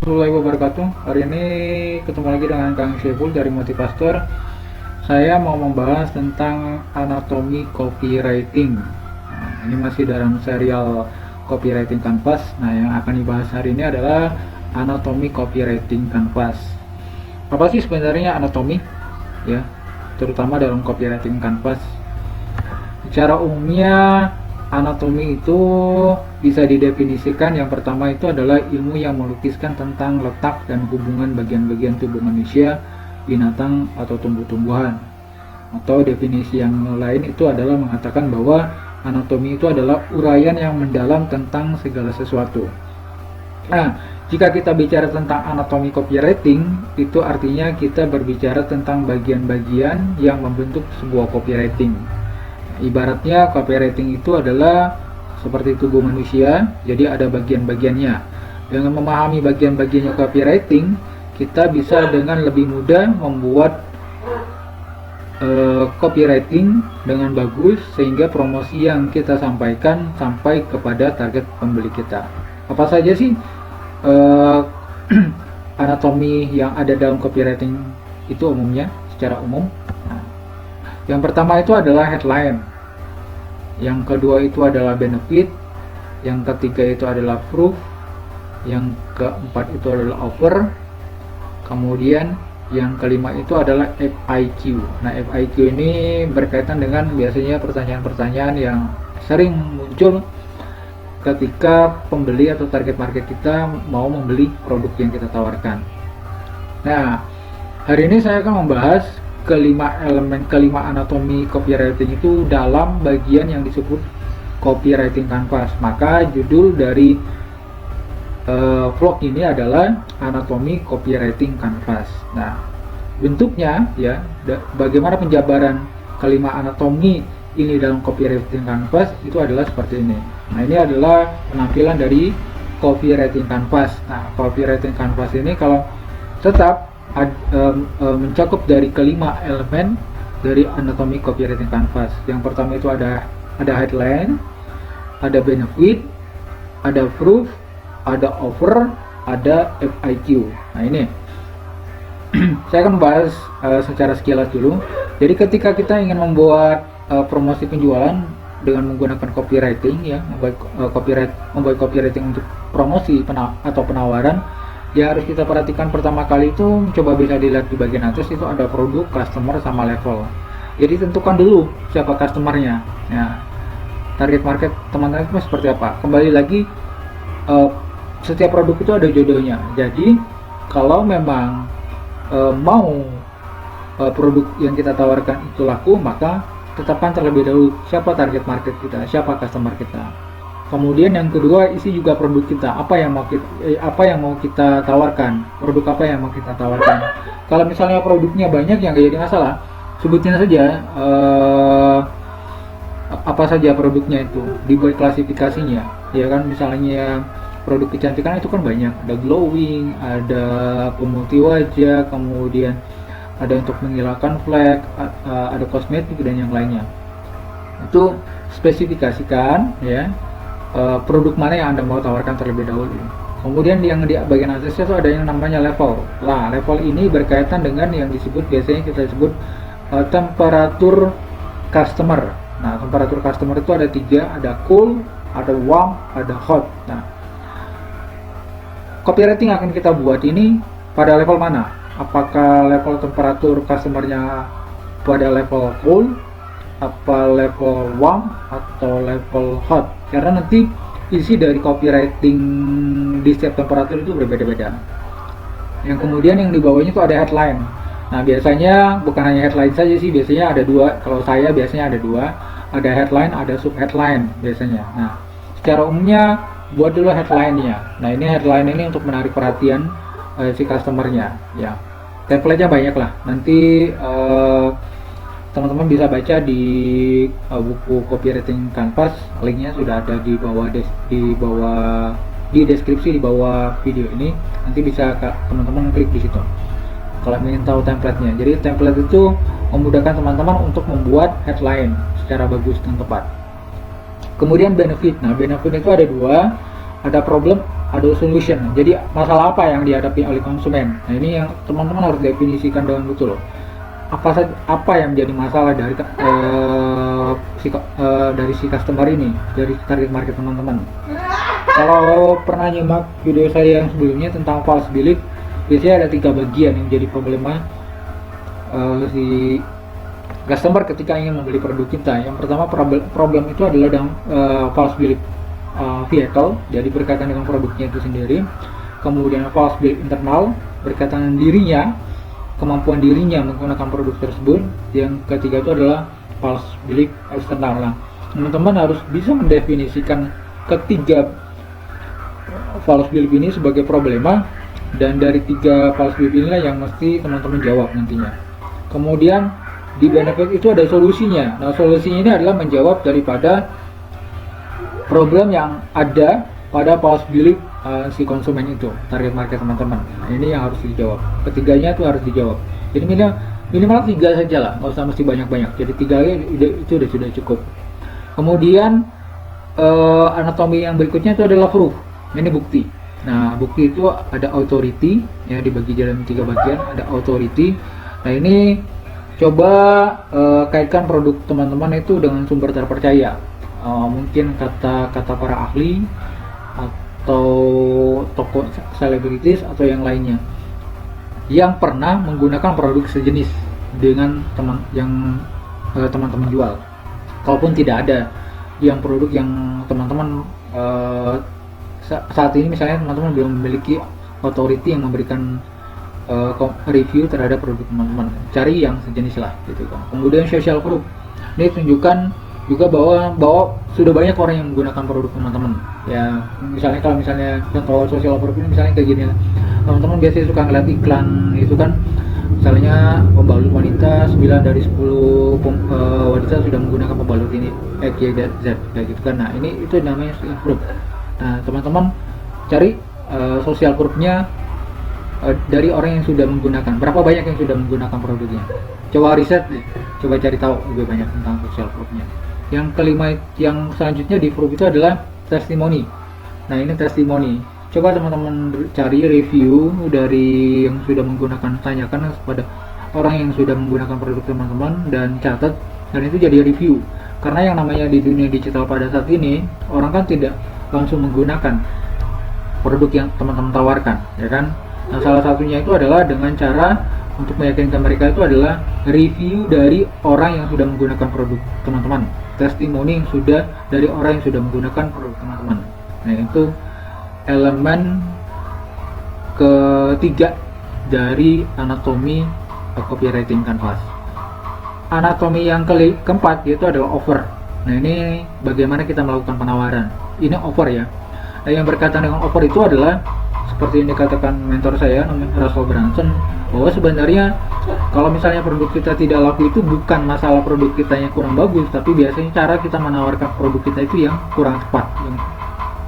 Warahmatullahi wabarakatuh. Hari ini ketemu lagi dengan Kang Syeful dari Motivator. Saya mau membahas tentang anatomi copywriting. Nah, ini masih dalam serial copywriting kanvas. Nah, yang akan dibahas hari ini adalah anatomi copywriting kanvas. Apa sih sebenarnya anatomi? Ya, terutama dalam copywriting kanvas. Secara umumnya anatomi itu bisa didefinisikan, yang pertama itu adalah ilmu yang melukiskan tentang letak dan hubungan bagian-bagian tubuh manusia, binatang, atau tumbuh-tumbuhan. Atau definisi yang lain itu adalah mengatakan bahwa anatomi itu adalah uraian yang mendalam tentang segala sesuatu. Nah, jika kita bicara tentang anatomi copywriting, itu artinya kita berbicara tentang bagian-bagian yang membentuk sebuah copywriting. Ibaratnya copywriting itu adalah seperti tubuh manusia, jadi ada bagian-bagiannya. Dengan memahami bagian-bagiannya copywriting, kita bisa dengan lebih mudah membuat copywriting dengan bagus, sehingga promosi yang kita sampaikan sampai kepada target pembeli kita. Apa saja sih anatomi yang ada dalam copywriting itu umumnya, secara umum? Yang pertama itu adalah headline, yang kedua itu adalah benefit, yang ketiga itu adalah proof, yang keempat itu adalah offer, kemudian yang kelima itu adalah FIQ. Nah, FIQ ini berkaitan dengan biasanya pertanyaan-pertanyaan yang sering muncul ketika pembeli atau target market kita mau membeli produk yang kita tawarkan. Nah, hari ini saya akan membahas kelima anatomi copywriting itu dalam bagian yang disebut copywriting kanvas. Maka judul dari vlog ini adalah anatomi copywriting kanvas. Nah, bentuknya ya, bagaimana penjabaran kelima anatomi ini dalam copywriting kanvas itu adalah seperti ini. Nah, ini adalah penampilan dari copywriting kanvas. Nah, copywriting kanvas ini kalau tetap mencakup dari kelima elemen dari anatomi copywriting kanvas. Yang pertama itu ada headline, ada benefit, ada proof, ada offer, ada FIQ. Nah, ini saya akan membahas secara sekilas dulu. Jadi ketika kita ingin membuat promosi penjualan dengan menggunakan copywriting, ya, membuat copywriting untuk promosi atau penawaran, ya harus kita perhatikan pertama kali itu, coba bisa dilihat di bagian atas itu ada produk, customer, sama level. Jadi tentukan dulu siapa customernya. Ya, target market teman-teman itu seperti apa. Kembali lagi, setiap produk itu ada jodohnya. Jadi kalau memang mau produk yang kita tawarkan itu laku, maka tetapkan terlebih dahulu siapa target market kita, siapa customer kita. Kemudian yang kedua, isi juga produk kita, apa yang mau kita tawarkan, produk apa yang mau kita tawarkan. Kalau misalnya produknya banyak, yang gak jadi masalah, sebutin saja apa saja produknya itu, dibuat klasifikasinya, ya kan. Misalnya produk kecantikan itu kan banyak, ada glowing, ada pemutih wajah, kemudian ada untuk menghilangkan flek, ada kosmetik dan yang lainnya. Itu spesifikasikan, ya, produk mana yang Anda mau tawarkan terlebih dahulu. Kemudian yang di bagian atasnya itu ada yang namanya level. Nah, level ini berkaitan dengan yang disebut, biasanya kita sebut temperatur customer. Nah, temperatur customer itu ada 3, ada cool, ada warm, ada hot. Nah, copywriting akan kita buat ini pada level mana? Apakah level temperatur customernya pada level cool, apa level warm, atau level hot? Karena nanti isi dari copywriting di setiap temperatur itu berbeda-beda. Yang kemudian yang di bawahnya itu ada headline. Nah, biasanya bukan hanya headline saja sih, biasanya ada 2. Kalau saya biasanya ada 2, ada headline, ada sub headline biasanya. Nah, secara umumnya buat dulu headline-nya. Nah, ini headline ini untuk menarik perhatian si customernya, ya. Template-nya banyak lah. Nanti teman-teman bisa baca di buku copywriting kanvas, linknya sudah ada di bawah di deskripsi di bawah video ini. Nanti bisa teman-teman klik di situ kalau ingin tahu template-nya. Jadi template itu memudahkan teman-teman untuk membuat headline secara bagus dan tepat. Kemudian benefit. Nah, benefit itu ada 2, ada problem ada solution. Jadi masalah apa yang dihadapi oleh konsumen. Nah, ini yang teman-teman harus definisikan dengan betul. Apa yang menjadi masalah dari dari si customer ini, dari target market teman-teman. Kalau pernah nyimak video saya yang sebelumnya tentang false belief, biasanya ada 3 bagian yang menjadi problema si customer ketika ingin membeli produk kita. Yang pertama, problem itu adalah dengan false belief vehicle, jadi berkaitan dengan produknya itu sendiri. Kemudian false belief internal, berkaitan dengan dirinya, kemampuan dirinya menggunakan produk tersebut. Yang ketiga itu adalah false belief eksternal. Nah, teman-teman harus bisa mendefinisikan ketiga false belief ini sebagai problema, dan dari 3 false belief inilah yang mesti teman-teman jawab nantinya. Kemudian di benefit itu ada solusinya. Nah, solusinya ini adalah menjawab daripada problem yang ada pada false belief si konsumen itu, target market teman-teman. Nah, ini yang harus dijawab. Ketiganya itu harus dijawab. Jadi minimal 3 saja lah, nggak usah mesti banyak-banyak. Jadi 3 itu sudah cukup. Kemudian anatomi yang berikutnya itu adalah proof. Ini bukti. Nah, bukti itu ada authority, ya, dibagi dalam 3 bagian. Ada authority. Nah, ini coba kaitkan produk teman-teman itu dengan sumber terpercaya. Mungkin kata-kata para ahli atau tokoh selebritis atau yang lainnya yang pernah menggunakan produk sejenis dengan teman-teman jual. Kalaupun tidak ada yang produk yang teman-teman saat ini, misalnya teman-teman belum memiliki authority yang memberikan review terhadap produk teman-teman, cari yang sejenis lah gitu kan. Kemudian social proof, ini tunjukkan juga bahwa sudah banyak orang yang menggunakan produk teman-teman. Ya, misalnya kalau contoh social proof ini misalnya kayak gini, teman-teman biasanya suka ngeliat iklan itu kan, misalnya pembalut wanita 9 dari 10 wanita sudah menggunakan pembalut ini X, Y, Z kayak gitu kan. Nah, itu namanya social proof. Nah, teman-teman cari social proof-nya dari orang yang sudah menggunakan. Berapa banyak yang sudah menggunakan produknya? Coba riset deh, coba cari tahu lebih banyak tentang social proof-nya. Yang kelima, yang selanjutnya di proof itu adalah testimoni. Nah, ini testimoni. Coba teman-teman cari review dari yang sudah menggunakan, tanyakan kepada orang yang sudah menggunakan produk teman-teman dan catat, dan itu jadi review. Karena yang namanya di dunia digital pada saat ini, orang kan tidak langsung menggunakan produk yang teman-teman tawarkan, ya kan? Nah, salah satunya itu adalah dengan cara untuk meyakinkan mereka itu adalah review dari orang yang sudah menggunakan produk teman-teman, testimoni yang sudah dari orang yang sudah menggunakan produk teman-teman. Nah, itu elemen ketiga dari anatomi copywriting canvas. Anatomi yang keempat yaitu adalah offer. Nah, ini bagaimana kita melakukan penawaran. Ini offer ya. Nah, yang berkaitan dengan offer itu adalah seperti yang dikatakan mentor saya namanya Russell Brunson, bahwa sebenarnya kalau misalnya produk kita tidak laku itu bukan masalah produk kita yang kurang bagus, tapi biasanya cara kita menawarkan produk kita itu yang kurang tepat yang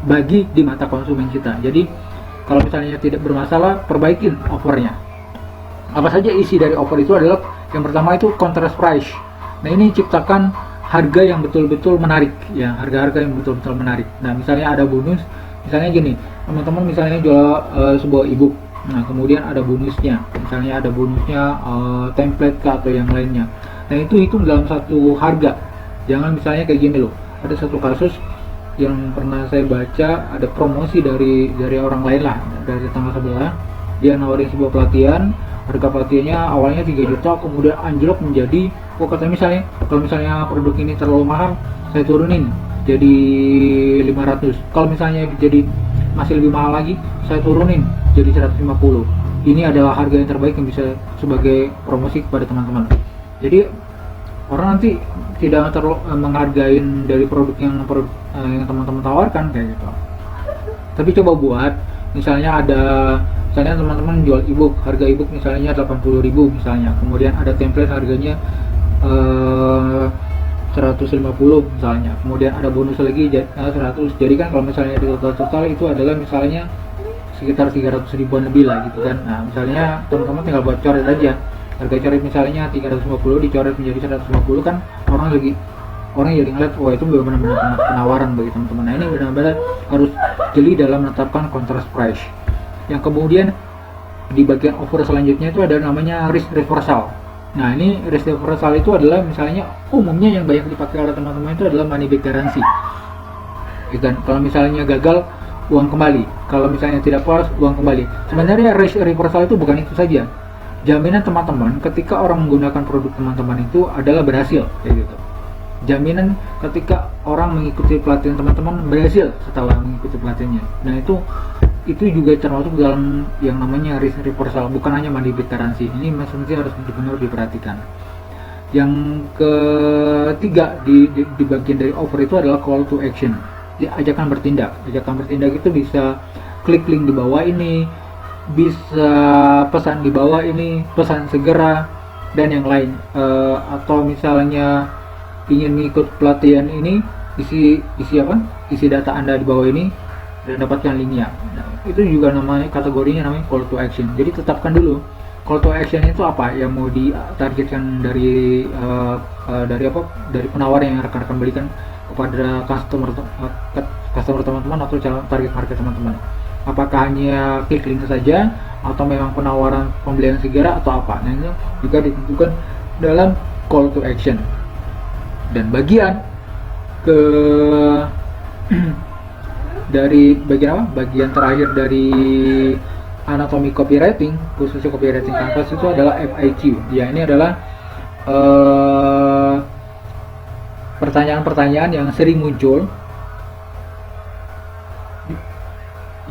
bagi di mata konsumen kita. Jadi kalau misalnya tidak bermasalah, perbaikin offernya. Apa saja isi dari offer itu adalah yang pertama itu contrast price. Nah, ini ciptakan harga yang betul-betul menarik ya, harga-harga yang betul-betul menarik. Nah, misalnya ada bonus, misalnya gini, teman-teman misalnya jual sebuah ebook. Nah, kemudian ada bonusnya, misalnya ada bonusnya template atau yang lainnya. Nah, itu hitung dalam satu harga. Jangan misalnya kayak gini loh, ada satu kasus yang pernah saya baca, ada promosi dari orang lain lah, dari tetangga sebelah. Dia nawarin sebuah pelatihan, harga pelatihannya awalnya 3 juta, kemudian anjlok menjadi, katanya misalnya kalau misalnya produk ini terlalu mahal, saya turunin jadi 500. Kalau misalnya jadi masih lebih mahal lagi, saya turunin jadi 150. Ini adalah harga yang terbaik yang bisa sebagai promosi kepada teman-teman. Jadi orang nanti tidak terlalu menghargai dari produk yang teman-teman tawarkan kayak gitu. Tapi coba buat, misalnya teman-teman jual ebook, harga ebook misalnya 80.000 misalnya, kemudian ada template harganya 150 misalnya, kemudian ada bonus lagi 100. Jadi kan kalau misalnya di total itu adalah misalnya sekitar 300 ribuan lebih lah gitu kan. Nah, misalnya teman-teman tinggal buat coret aja, harga coret misalnya 350 dicoret menjadi 150, kan orang lagi orang jadi ngeliat, wah itu benar-benar penawaran bagi teman-teman. Nah ini benar-benar harus jeli dalam menetapkan contrast price. Yang kemudian di bagian offer selanjutnya itu ada namanya risk reversal. Nah ini risk reversal itu adalah misalnya umumnya yang banyak dipakai oleh teman-teman itu adalah money back garansi. Dan kalau misalnya gagal, uang kembali. Kalau misalnya tidak puas, uang kembali. Sebenarnya risk reversal itu bukan itu saja. Jaminan teman-teman ketika orang menggunakan produk teman-teman itu adalah berhasil, kayak gitu. Jaminan ketika orang mengikuti pelatihan teman-teman berhasil setelah mengikuti pelatihannya. Nah itu juga termasuk dalam yang namanya risk reversal, bukan hanya money back garansi. Ini maksudnya harus benar-benar diperhatikan. Yang ketiga di bagian dari offer itu adalah call to action. Ajakan bertindak. Ajakan bertindak itu bisa klik link di bawah ini, bisa pesan di bawah ini, pesan segera, dan yang lain. Atau misalnya ingin mengikut pelatihan ini, isi data Anda di bawah ini dan dapatkan linknya. Nah, itu juga namanya, kategorinya namanya call to action. Jadi tetapkan dulu call to action itu apa yang mau ditargetkan dari penawar yang rekan-rekan berikan kepada customer teman-teman atau target market teman-teman. Apakah hanya klik link saja atau memang penawaran pembelian segera atau apa? Nah itu juga ditentukan dalam call to action. Dan bagian dari bagian terakhir dari anatomi copywriting, khususnya copywriting canvas, itu adalah FAQ. Ya ini adalah pertanyaan-pertanyaan yang sering muncul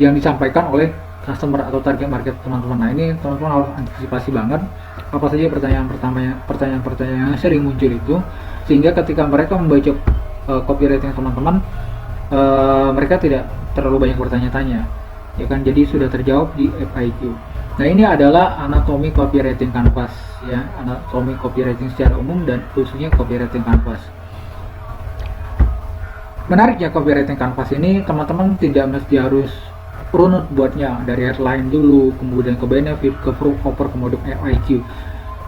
yang disampaikan oleh customer atau target market teman-teman. Nah ini teman-teman harus antisipasi banget apa saja pertanyaan-pertanyaan yang sering muncul itu, sehingga ketika mereka membaca copywriting teman-teman, mereka tidak terlalu banyak bertanya-tanya, ya kan? Jadi sudah terjawab di FAQ. Nah ini adalah anatomi copywriting canvas, ya, anatomi copywriting secara umum dan khususnya copywriting canvas. Menariknya copywriting canvas ini, teman-teman tidak mesti harus runut buatnya dari headline dulu, kemudian ke benefit, ke proof offer, kemudian FAQ.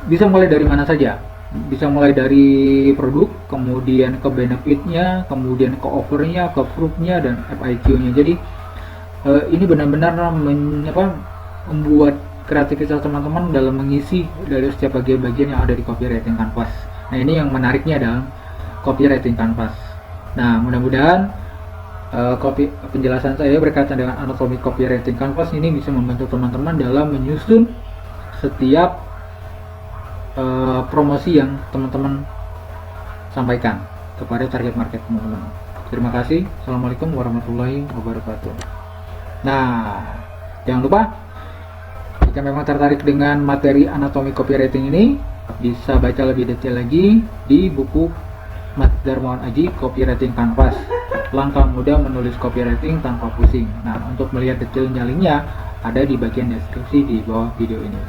Bisa mulai dari mana saja. Bisa mulai dari produk, kemudian ke benefitnya, kemudian ke offernya, ke proofnya, dan FAQ-nya. Jadi ini benar-benar membuat kreativitas teman-teman dalam mengisi dari setiap bagian-bagian yang ada di copywriting canvas. Nah ini yang menariknya dalam copywriting canvas. Nah mudah-mudahan penjelasan saya berkaitan dengan anatomi copywriting canvas ini bisa membantu teman-teman dalam menyusun setiap promosi yang teman-teman sampaikan kepada target market teman-teman. Terima kasih. Assalamualaikum warahmatullahi wabarakatuh. Nah, jangan lupa jika memang tertarik dengan materi anatomi copywriting ini, bisa baca lebih detail lagi di buku Mas Darmawan Aji Copywriting Canvas, langkah mudah menulis copywriting tanpa pusing. Nah, untuk melihat detailnya linknya ada di bagian deskripsi di bawah video ini.